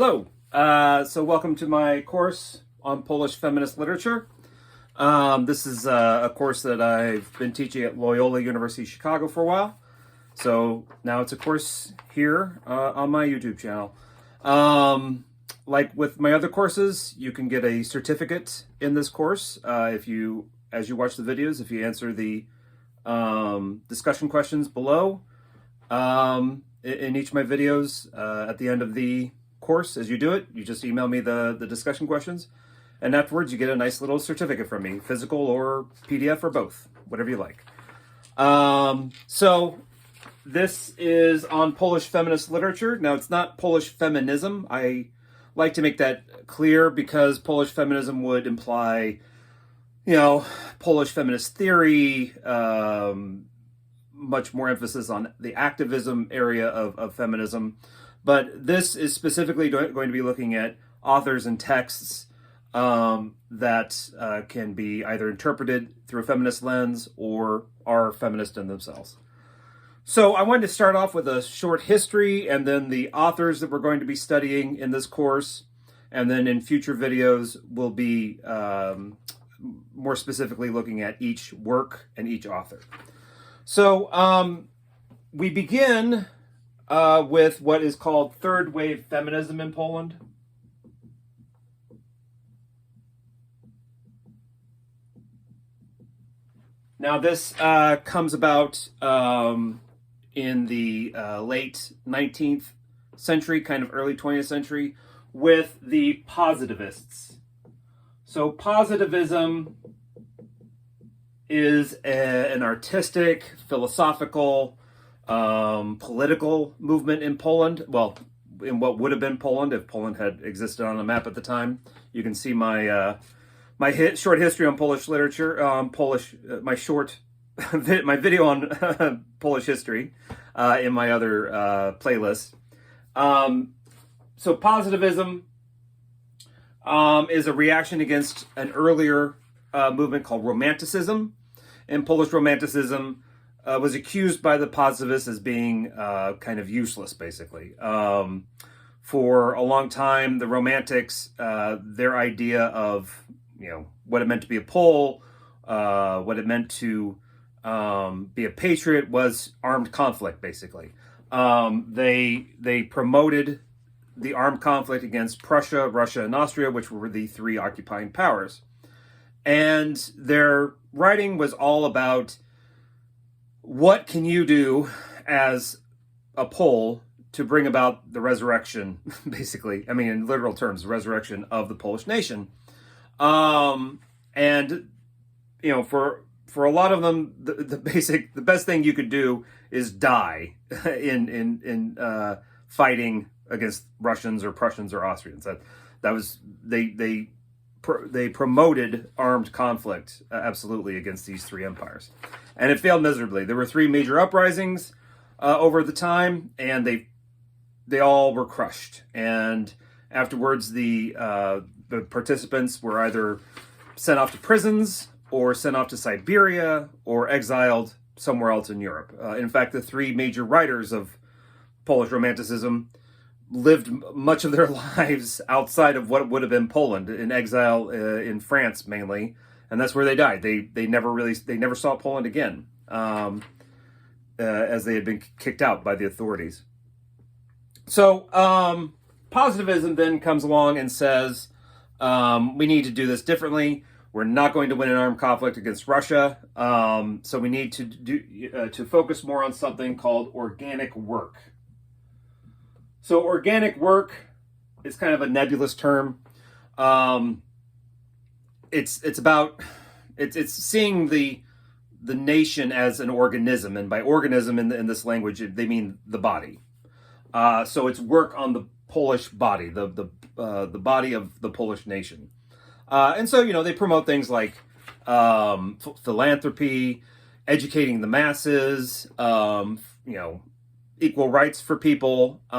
Hello. So welcome to my course on Polish feminist literature. This is a course that I've been teaching at Loyola University Chicago for a while. So now it's a course here on my YouTube channel. Like with my other courses, you can get a certificate in this course as you watch the videos, if you answer the discussion questions below in each of my videos at the end of the course. As you do it, you just email me the discussion questions, and afterwards you get a nice little certificate from me, physical or PDF or both, whatever you like. So this is on Polish feminist literature. Now, it's not Polish feminism. I like to make that clear because Polish feminism would imply, Polish feminist theory, much more emphasis on the activism area of feminism. But this is specifically going to be looking at authors and texts that can be either interpreted through a feminist lens or are feminist in themselves. So I wanted to start off with a short history and then the authors that we're going to be studying in this course. And then in future videos, we'll be more specifically looking at each work and each author. So we begin with what is called third wave feminism in Poland. Now this comes about in the late 19th century, kind of early 20th century, with the positivists. So positivism is an artistic, philosophical, political movement in Poland. Well, in what would have been Poland if Poland had existed on a map at the time. You can see my short history on Polish literature, my video on Polish history in my other playlist. So positivism is a reaction against an earlier movement called Romanticism. And Polish Romanticism was accused by the positivists as being kind of useless, basically. For a long time, the Romantics, their idea of what it meant to be a Pole, what it meant to be a patriot was armed conflict, basically. They promoted the armed conflict against Prussia, Russia, and Austria, which were the three occupying powers. And their writing was all about what can you do as a Pole to bring about the resurrection, basically. I mean, in literal terms, the resurrection of the Polish nation. And for a lot of them, the best thing you could do is die in fighting against Russians or Prussians or Austrians. That was they promoted armed conflict absolutely against these three empires, and it failed miserably. There were three major uprisings over the time, and they all were crushed. And afterwards, the participants were either sent off to prisons or sent off to Siberia or exiled somewhere else in Europe. In fact, the three major writers of Polish Romanticism lived much of their lives outside of what would have been Poland, in exile in France mainly, and that's where they died. They never saw Poland again, as they had been kicked out by the authorities. So positivism then comes along and says, we need to do this differently. We're not going to win an armed conflict against Russia, so we need to focus more on something called organic work. So organic work is kind of a nebulous term. It's seeing the nation as an organism, and by organism in this language they mean the body. So it's work on the Polish body, the body of the Polish nation. And so they promote things like philanthropy, educating the masses, equal rights for people. They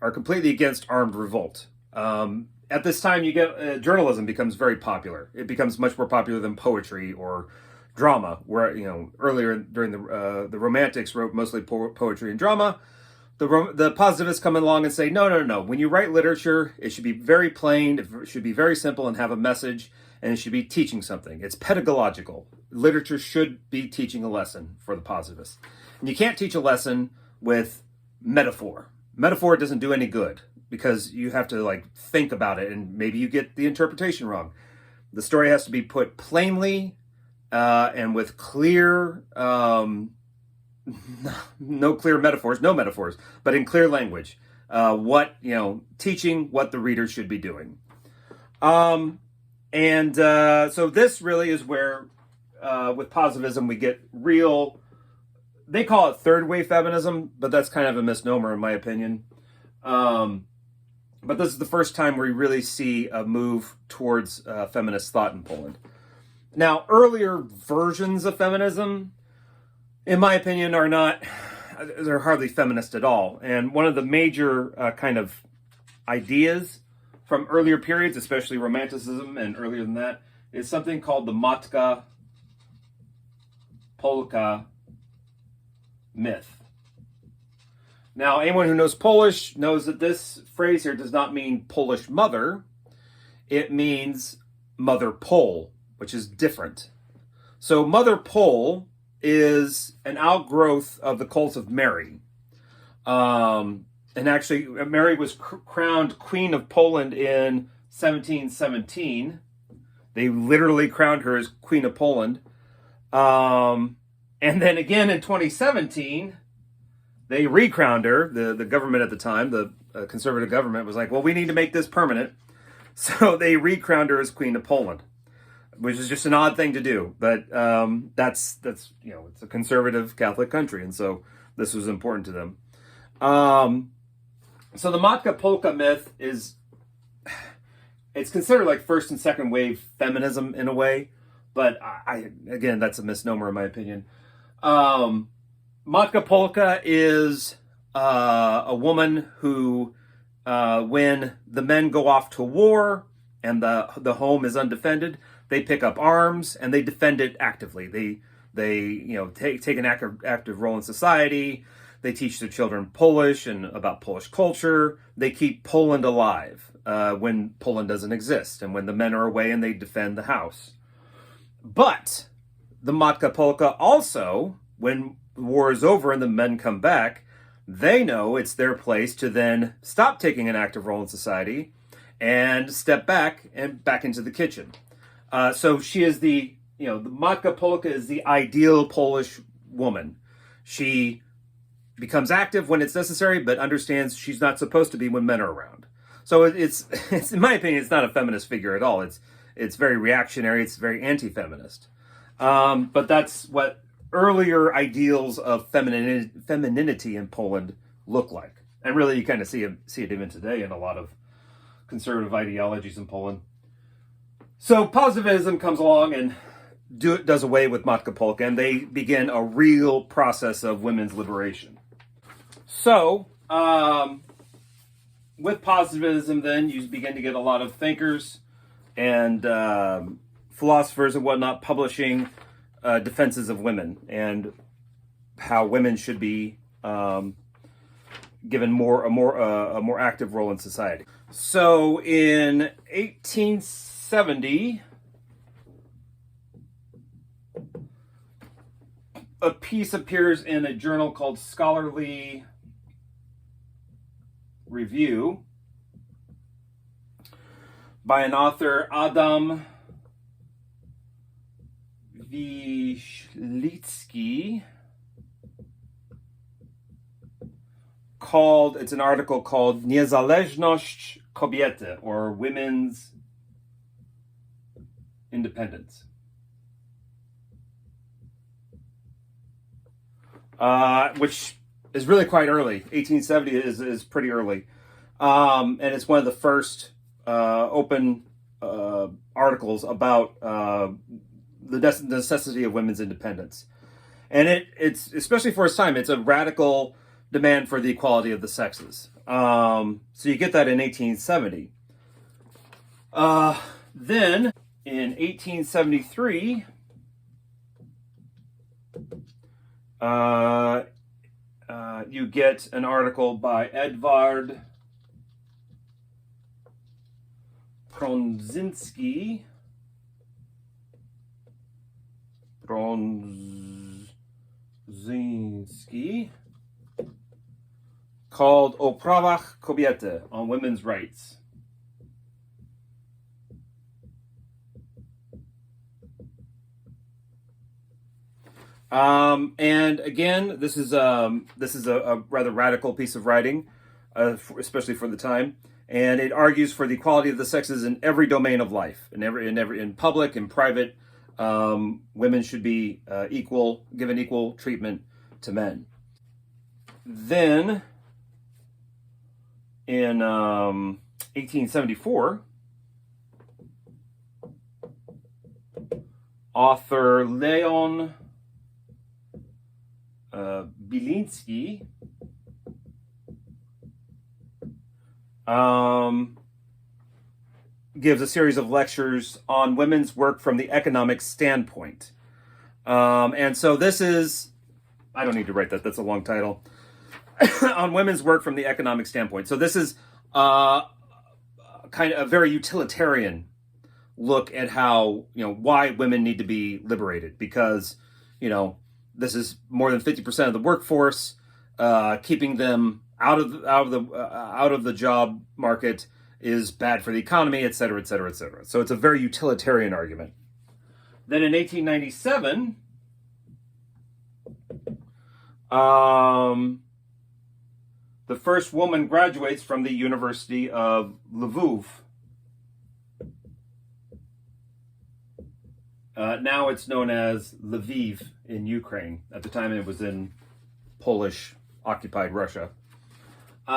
are completely against armed revolt. At this time, you get journalism becomes very popular. It becomes much more popular than poetry or drama, where earlier during the Romantics wrote mostly poetry and drama. The positivists come along and say, no, no, no. When you write literature, it should be very plain, it should be very simple and have a message, and it should be teaching something. It's pedagogical. Literature should be teaching a lesson for the positivists. And you can't teach a lesson with metaphor. Metaphor doesn't do any good because you have to like think about it, and maybe you get the interpretation wrong. The story has to be put plainly and with clear, no clear metaphors, no metaphors, but in clear language. Teaching what the reader should be doing. So this really is where, with positivism, we get real. They call it third wave feminism, but that's kind of a misnomer in my opinion. But this is the first time we really see a move towards feminist thought in Poland. Now, earlier versions of feminism, in my opinion, they're hardly feminist at all. And one of the major kind of ideas from earlier periods, especially Romanticism and earlier than that, is something called the Matka Polka myth. Now, anyone who knows Polish knows that this phrase here does not mean Polish mother. It means mother Pole, which is different. So mother Pole is an outgrowth of the cult of Mary. And actually, Mary was crowned Queen of Poland in 1717. They literally crowned her as Queen of Poland. And then again in 2017, they recrowned her. The government at the time, the conservative government, was like, well, we need to make this permanent. So they recrowned her as Queen of Poland, which is just an odd thing to do. But that's it's a conservative Catholic country, and so this was important to them. So the Matka Polka myth it's considered like first and second wave feminism in a way, but again, that's a misnomer in my opinion. Matka Polka is a woman who, when the men go off to war and the home is undefended, they pick up arms and they defend it actively. They take an active role in society. They teach their children Polish and about Polish culture. They keep Poland alive when Poland doesn't exist and when the men are away and they defend the house. But the Matka Polka also, when the war is over and the men come back, they know it's their place to then stop taking an active role in society and step back into the kitchen. So she is the Matka Polka is the ideal Polish woman. She becomes active when it's necessary, but understands she's not supposed to be when men are around. So it's in my opinion, it's not a feminist figure at all. It's very reactionary. It's very anti-feminist. But that's what earlier ideals of femininity in Poland look like, and really you kind of see it even today in a lot of conservative ideologies in Poland. So positivism comes along and does away with Matka Polka, and they begin a real process of women's liberation. So, with positivism, then, you begin to get a lot of thinkers and philosophers and whatnot publishing defenses of women and how women should be given a more active role in society. So, in 1870, a piece appears in a journal called Scholarly Review by an author, Adam Wiślicki, it's an article called Niezależność Kobiety, or Women's Independence. Which is really quite early. 1870 is pretty early. And it's one of the first open articles about the necessity of women's independence. And it's especially for its time, it's a radical demand for the equality of the sexes. So you get that in 1870. Then in 1873, you get an article by Edvard Prądzinski. Called O prawach kobiety, on women's rights. And again, this is a rather radical piece of writing, especially for the time. And it argues for the equality of the sexes in every domain of life, in public and private. Women should be given equal treatment to men. Then, in 1874, author Leon Biliński gives a series of lectures on women's work from the economic standpoint. And so this is, I don't need to write that, that's a long title, on women's work from the economic standpoint. So this is kind of a very utilitarian look at how, why women need to be liberated, because, this is more than 50% of the workforce, keeping them out of the job market is bad for the economy, et cetera, et cetera, et cetera. So it's a very utilitarian argument. Then in 1897, the first woman graduates from the University of Lviv. Now it's known as Lviv in Ukraine. At the time it was in Polish-occupied Russia. So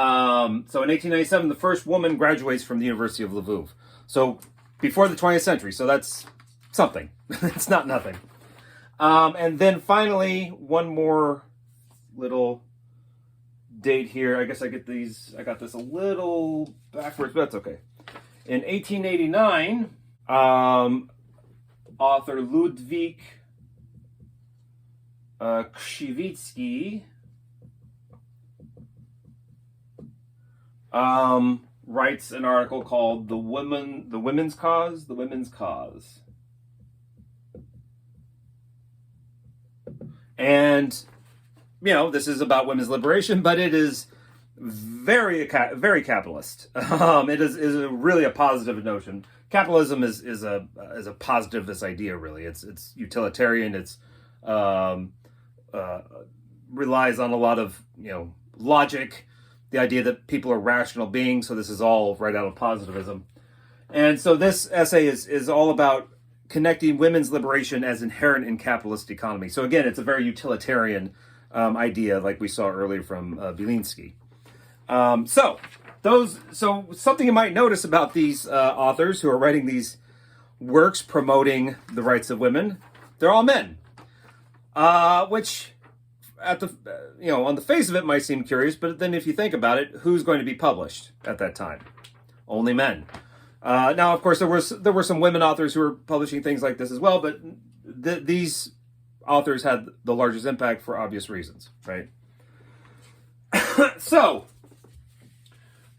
in 1897, the first woman graduates from the University of Lviv. So before the 20th century. So that's something. It's not nothing. And then finally, one more little date here. I guess I got this a little backwards, but that's okay. In 1889, author Ludwik Krzywicki writes an article called The Women's Cause. And, this is about women's liberation, but it is very capitalist. It is really a positive notion. Capitalism is a positivist idea, really. It's utilitarian. It's relies on a lot of logic, the idea that people are rational beings. So this is all right out of positivism. And so this essay is all about connecting women's liberation as inherent in capitalist economy. So again, it's a very utilitarian idea, like we saw earlier from Biliński. So something you might notice about these authors who are writing these works promoting the rights of women, they're all men, which at the on the face of it might seem curious, but then if you think about it, who's going to be published at that time? Only men. Now, of course, there were some women authors who were publishing things like this as well, but these authors had the largest impact for obvious reasons, right? So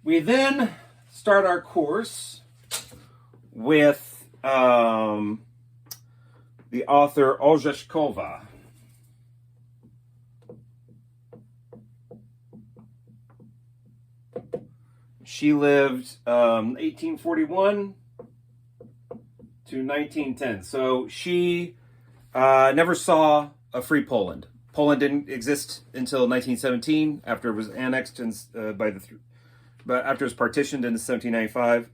we then start our course with the author Orzeszkowa. She lived 1841 to 1910. So she never saw a free Poland. Poland didn't exist until 1917, after it was annexed but after it was partitioned in 1795.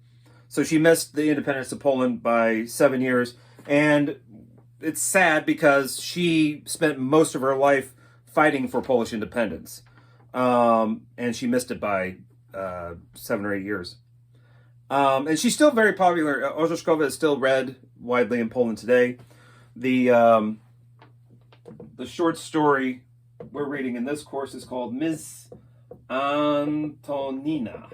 So she missed the independence of Poland by 7 years. And it's sad because she spent most of her life fighting for Polish independence. And she missed it by 7 or 8 years. And she's still very popular. Orzeszkowa is still read widely in Poland today. The short story we're reading in this course is called Miss Antonina.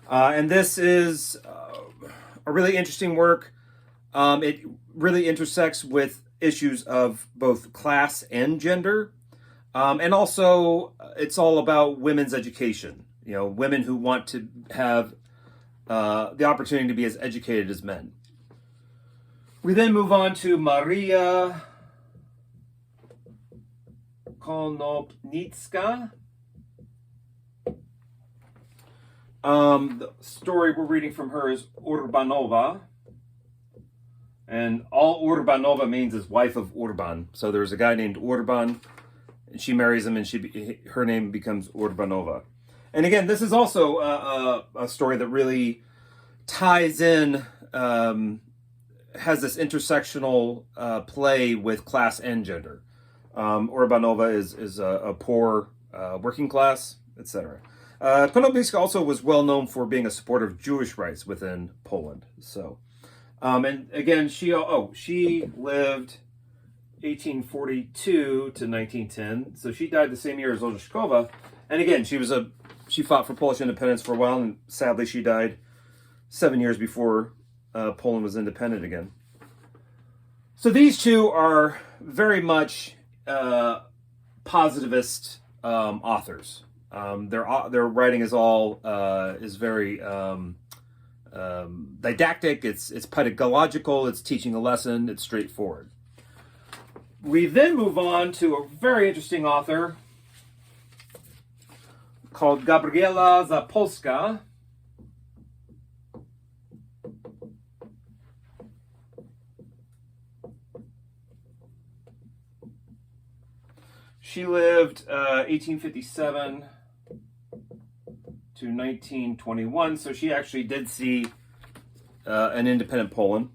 And this is a really interesting work. It really intersects with issues of both class and gender. And also, it's all about women's education. Women who want to have the opportunity to be as educated as men. We then move on to Maria Konopnicka. The story we're reading from her is Urbanova. And all Urbanova means is wife of Urban. So there's a guy named Urban, and she marries him, and her name becomes Urbanova. And again, this is also a story that really ties in, has this intersectional play with class and gender. Urbanova is a poor working class, etc. Konopnicka also was well known for being a supporter of Jewish rights within Poland. So, and again, she lived 1842 to 1910. So she died the same year as Orzeszkowa. And again, she fought for Polish independence for a while, and sadly she died 7 years before Poland was independent again. So these two are very much positivist authors. Their writing is all is very didactic. It's pedagogical. It's teaching a lesson. It's straightforward. We then move on to a very interesting author called Gabriela Zapolska. She lived 1857 to 1921, so she actually did see an independent Poland.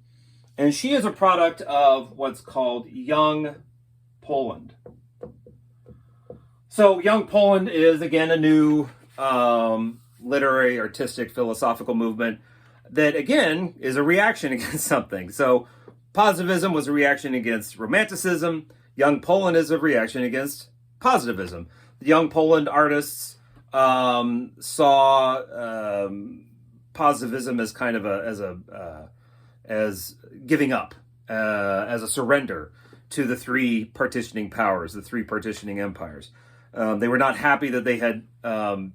And she is a product of what's called Young Poland. So Young Poland is, again, a new literary, artistic, philosophical movement that, again, is a reaction against something. So positivism was a reaction against romanticism. Young Poland is a reaction against positivism. The Young Poland artists saw positivism as kind of as giving up, as a surrender to the three partitioning powers, the three partitioning empires. They were not happy that they had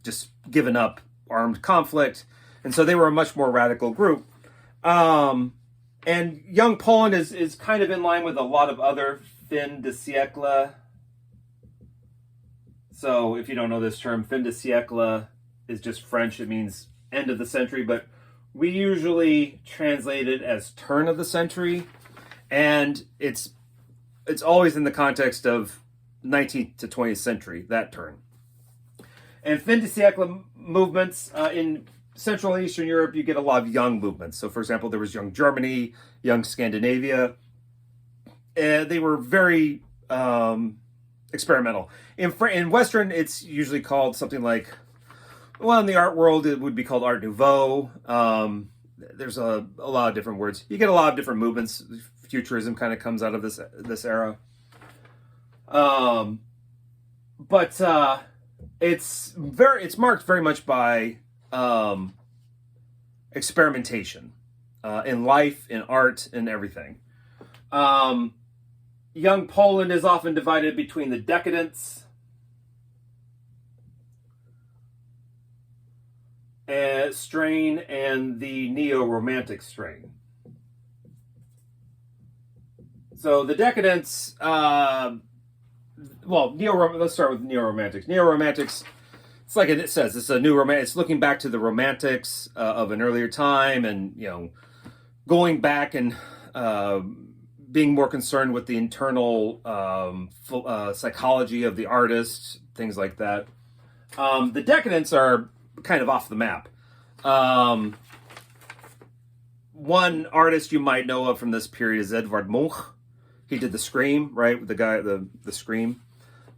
just given up armed conflict, and so they were a much more radical group. And Young Poland is kind of in line with a lot of other fin de siècle. So if you don't know this term, fin de siècle is just French. It means end of the century, but we usually translate it as turn of the century, and it's always in the context of 19th to 20th century, that turn. And fin de siècle movements in Central and Eastern Europe, you get a lot of young movements. So, for example, there was Young Germany, Young Scandinavia. They were very experimental. In Western, it's usually called something like, well, in the art world, it would be called Art Nouveau. There's a lot of different words. You get a lot of different movements. Futurism kind of comes out of this era. But it's marked very much by experimentation in life, in art, in everything. Young Poland is often divided between the decadents strain and the neo-romantic strain. So the decadents, let's start with neo-romantics. Neo-romantics, it's like it says, it's a new romantic. It's looking back to the romantics of an earlier time, and going back and being more concerned with the internal psychology of the artist, things like that. The decadents are kind of off the map. One artist you might know of from this period is Edvard Munch. He did the Scream, right? With the guy, the Scream.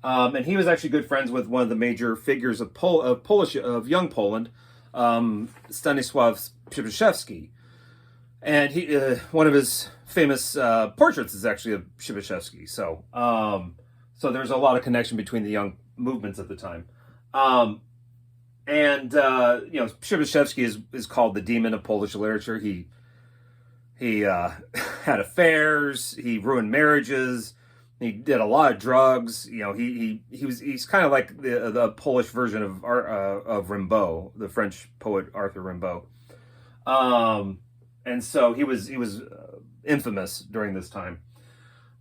And he was actually good friends with one of the major figures of Young Poland, Stanisław Przybyszewski. And he, one of his famous portraits is actually of Przybyszewski. So there's a lot of connection between the young movements at the time. Przybyszewski is called the demon of Polish literature. He had affairs. He ruined marriages. He did a lot of drugs. You know, he's kind of like the Polish version of Rimbaud, the French poet Arthur Rimbaud. And so he was infamous during this time.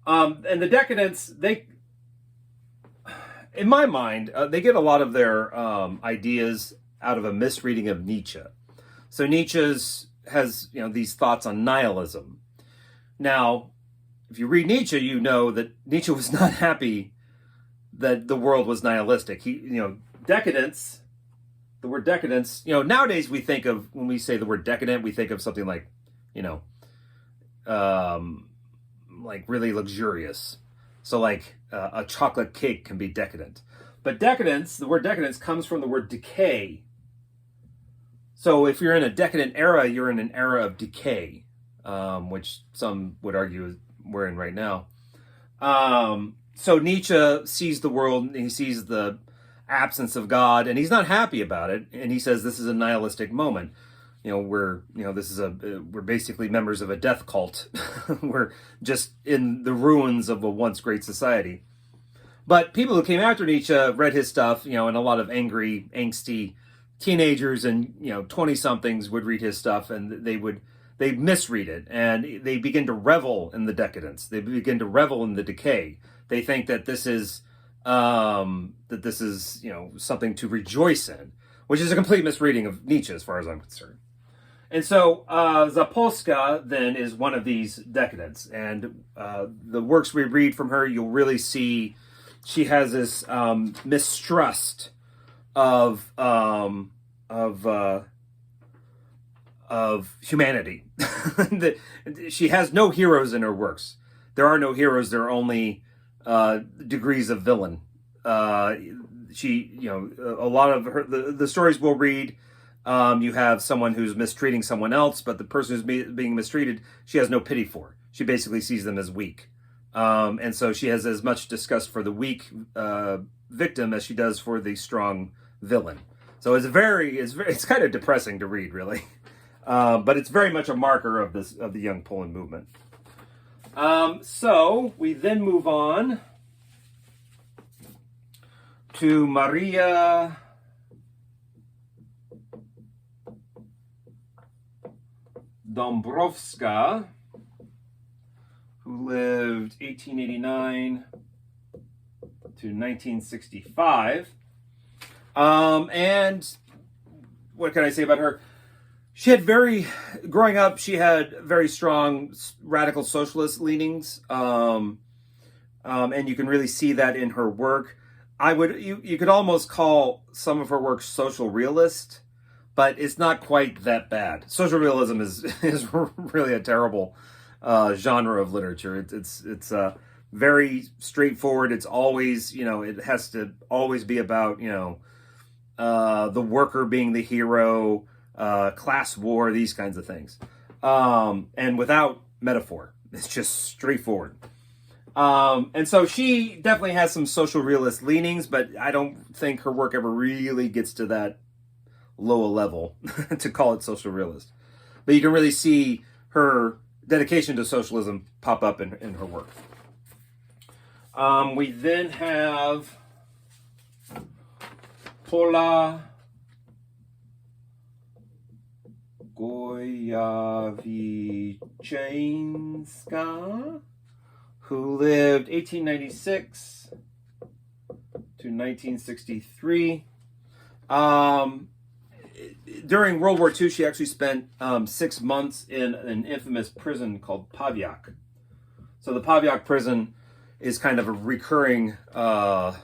And the decadents, in my mind, they get a lot of their ideas out of a misreading of Nietzsche. So Nietzsche has, you know, these thoughts on nihilism. Now, if you read Nietzsche, you know that Nietzsche was not happy that the world was nihilistic. Decadence, the word decadence, nowadays we think of, when we say the word decadent, we think of something like, like really luxurious. So like a chocolate cake can be decadent. But decadence, the word decadence comes from the word decay. So if you're in a decadent era, you're in an era of decay, which some would argue we're in right now. So Nietzsche sees the world, and he sees the absence of God, and he's not happy about it. And he says this is a nihilistic moment. We're basically members of a death cult. We're just in the ruins of a once great society. But people who came after Nietzsche read his stuff, and a lot of angry, angsty teenagers and 20-somethings would read his stuff, and they misread it, and they begin to revel in the decadence. They begin to revel in the decay. They think that this is something to rejoice in, which is a complete misreading of Nietzsche as far as I'm concerned. And so Zapolska then is one of these decadents, and the works we read from her, you'll really see she has this mistrust of humanity. She has no heroes in her works. There are no heroes. There are only degrees of villain. A lot of her the stories we'll read. You have someone who's mistreating someone else, but the person who's being mistreated, she has no pity for. She basically sees them as weak. And so she has as much disgust for the weak victim as she does for the strong villain. So it's kind of depressing to read, really. But it's very much a marker of the young Poland movement. So we then move on to Maria Dąbrowska, who lived 1889 to 1965. And what can I say about her? Growing up, she had very strong radical socialist leanings. And you can really see that in her work. You could almost call some of her work social realist, but it's not quite that bad. Social realism is really a terrible genre of literature. It's very straightforward. It's always, it has to always be about, the worker being the hero, class war, these kinds of things. And without metaphor. It's just straightforward. And so she definitely has some social realist leanings, but I don't think her work ever really gets to that low a level to call it social realist. But you can really see her dedication to socialism pop up in her work. We then have Pola Gojawiczyńska, who lived 1896 to 1963. During World War II, she actually spent 6 months in an infamous prison called Pawiak. So the Pawiak prison is kind of a recurring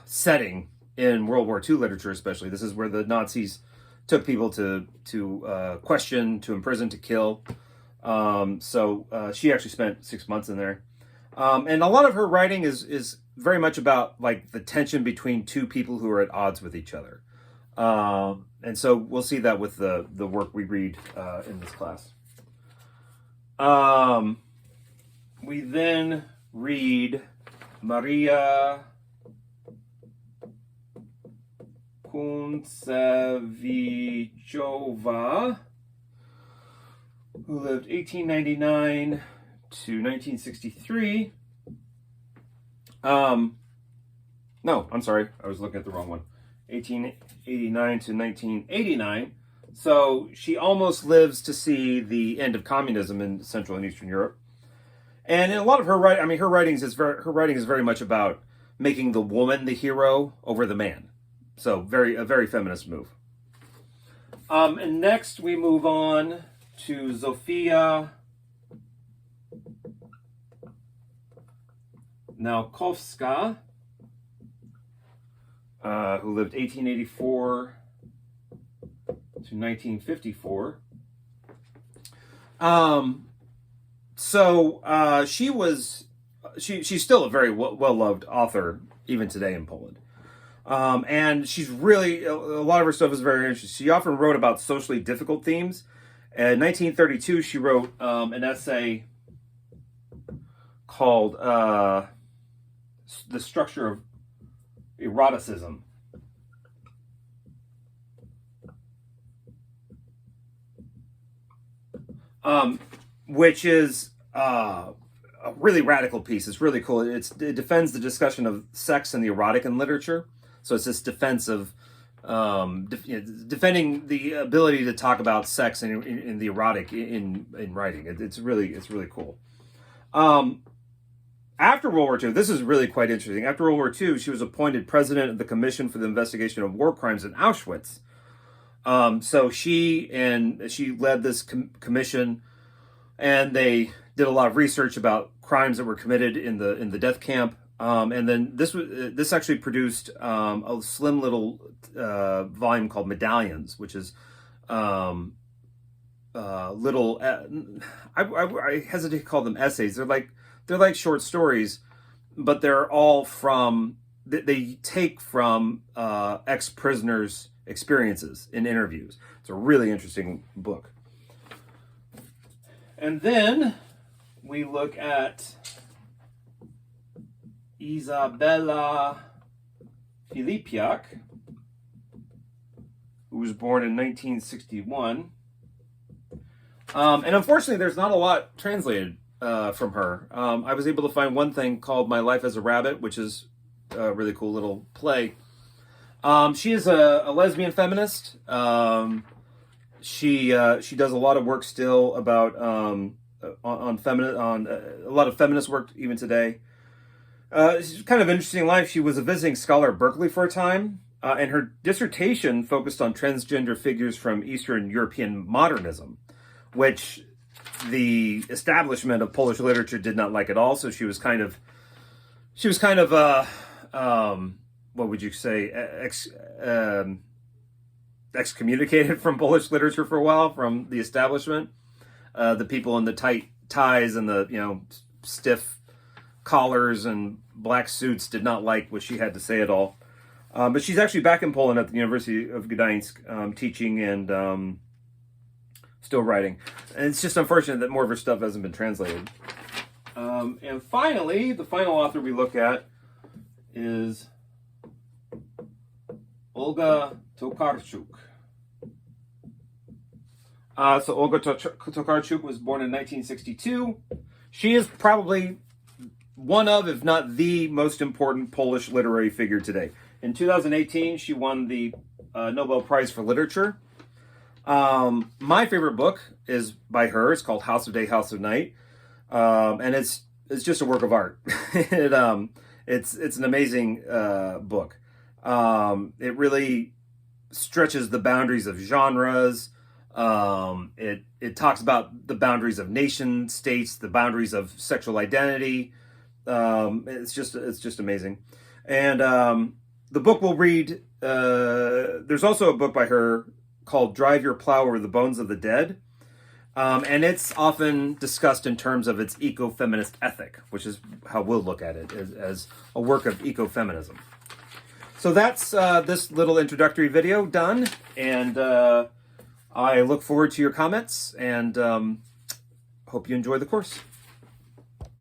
setting in World War II literature, especially. This is where the Nazis took people to question, to imprison, to kill. So she actually spent 6 months in there. And a lot of her writing is very much about like the tension between two people who are at odds with each other. And so we'll see that with the work we read in this class. We then read Maria Kuncevichova, who lived 1899 to 1963. No, I'm sorry. I was looking at the wrong one. 1889 to 1989. So she almost lives to see the end of communism in Central and Eastern Europe. And in a lot of her writing, I mean, her writing is very much about making the woman the hero over the man. So a very feminist move. And next we move on to Zofia Naukowska, who lived 1884 to 1954. She's still a very well-loved author even today in Poland. And she's really, a lot of her stuff is very interesting. She often wrote about socially difficult themes. In 1932, she wrote an essay called The Structure of Eroticism. Which is a really radical piece. It's really cool. It defends the discussion of sex and the erotic in literature. So it's this defense of defending the ability to talk about sex and the erotic in writing. It's really cool. After World War II, this is really quite interesting. After World War II, she was appointed president of the Commission for the Investigation of War Crimes in Auschwitz. So she led this commission, and they did a lot of research about crimes that were committed in the death camp. And then this actually produced a slim little volume called Medallions, which is little. I hesitate to call them essays. They're like short stories, but they're all from they take from ex-prisoners' experiences in interviews. It's a really interesting book. And then we look at Izabela Filipiak, who was born in 1961. And unfortunately, there's not a lot translated from her. I was able to find one thing called My Life as a Rabbit, which is a really cool little play. She is a lesbian feminist. She does a lot of work still about on a lot of feminist work even today. She's kind of interesting life. She was a visiting scholar at Berkeley for a time, and her dissertation focused on transgender figures from Eastern European modernism, which the establishment of Polish literature did not like at all. So she was kind of what would you say, excommunicated from Polish literature for a while from the establishment. The people in the tight ties and the stiff collars and black suits did not like what she had to say at all. But she's actually back in Poland at the University of Gdańsk, teaching and still writing. And it's just unfortunate that more of her stuff hasn't been translated. And finally, the final author we look at is Olga Tokarczuk. So Olga Tokarczuk was born in 1962. She is probably one of, if not the most important Polish literary figure today. In 2018, she won the Nobel Prize for Literature. My favorite book is by her. It's called House of Day, House of Night. And it's just a work of art. It's an amazing book. It really stretches the boundaries of genres. It talks about the boundaries of nation states, the boundaries of sexual identity. It's just amazing. And the book we'll read, there's also a book by her called Drive Your Plow Over the Bones of the Dead. And it's often discussed in terms of its eco-feminist ethic, which is how we'll look at it, as a work of ecofeminism. So that's this little introductory video done, and I look forward to your comments, and hope you enjoy the course.